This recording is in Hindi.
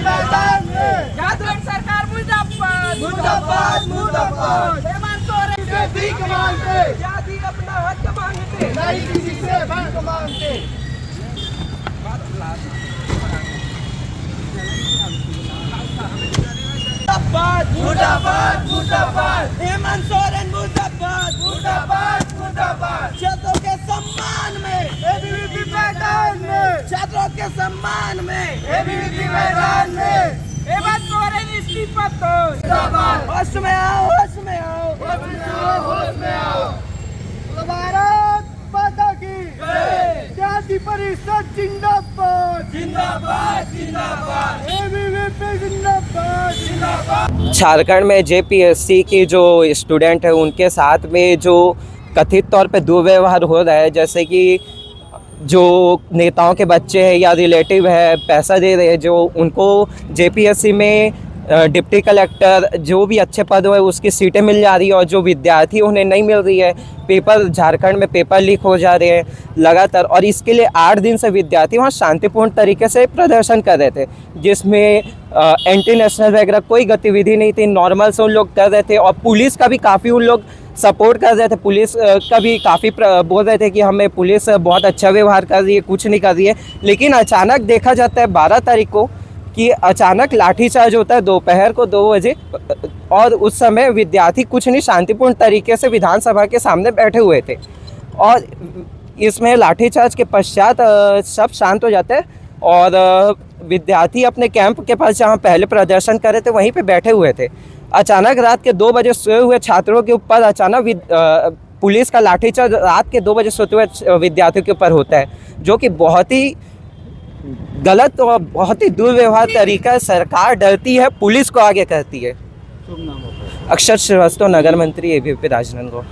मैदान में झारखंड सरकार मुर्दाबाद मुर्दाबाद मुर्दाबाद। हेमंत सोरेन से भीख मांगते आजादी अपना हक मांगते नहीं किसी से भीख मांगते। मुर्दाबाद मुर्दाबाद मुर्दाबाद हेमंत सोरेन मुर्दाबाद मुर्दाबाद मुर्दाबाद। छात्रों के सम्मान में एबीवीपी मैदान में छात्रों के सम्मान में एबीवीपी मैदान में हेमंत सोरेन इस्तीफा दो। मुर्दाबाद। होश में आओ, होश में आओ। होश में आओ, होश में आओ। भारत माता की जय। जाति परिषद जिंदाबाद जिंदाबाद जिंदाबाद एबीवीपी जिंदाबाद जिंदाबाद। झारखंड में जेपीएससी की जो स्टूडेंट है उनके साथ में जो कथित तौर पे दुर्व्यवहार हो रहा है, जैसे कि जो नेताओं के बच्चे हैं या रिलेटिव है पैसा दे रहे हैं, जो उनको जेपीएससी में डिप्टी कलेक्टर जो भी अच्छे पद है उसकी सीटें मिल जा रही है और जो विद्यार्थी उन्हें नहीं मिल रही है। पेपर झारखंड में पेपर लीक हो जा रहे हैं लगातार, और इसके लिए 8 दिन से विद्यार्थी वहाँ शांतिपूर्ण तरीके से प्रदर्शन कर रहे थे, जिसमें एंटी नेशनल वगैरह कोई गतिविधि नहीं थी, नॉर्मल से उन लोग कर रहे थे। और पुलिस का भी काफ़ी उन लोग सपोर्ट कर रहे थे, पुलिस का भी काफ़ी बोल रहे थे कि हमें पुलिस बहुत अच्छा व्यवहार कर रही है, कुछ नहीं कर रही है। लेकिन अचानक देखा जाता है 12 तारीख को कि अचानक लाठीचार्ज होता है दोपहर को 2 बजे, और उस समय विद्यार्थी कुछ नहीं शांतिपूर्ण तरीके से विधानसभा के सामने बैठे हुए थे, और इसमें लाठीचार्ज के पश्चात सब शांत हो जाते हैं और विद्यार्थी अपने कैंप के पास जहाँ पहले प्रदर्शन कर रहे थे वहीं पे बैठे हुए थे। अचानक रात के 2 बजे सोए हुए छात्रों के ऊपर अचानक पुलिस का लाठीचार्ज रात के 2 बजे सोते हुए विद्यार्थियों के ऊपर होता है, जो कि बहुत ही गलत और बहुत ही दुर्व्यवहार तरीका है। सरकार डरती है, पुलिस को आगे करती है। अक्षर श्रीवास्तव, नगर मंत्री, एबीवीपी राजनांदगांव।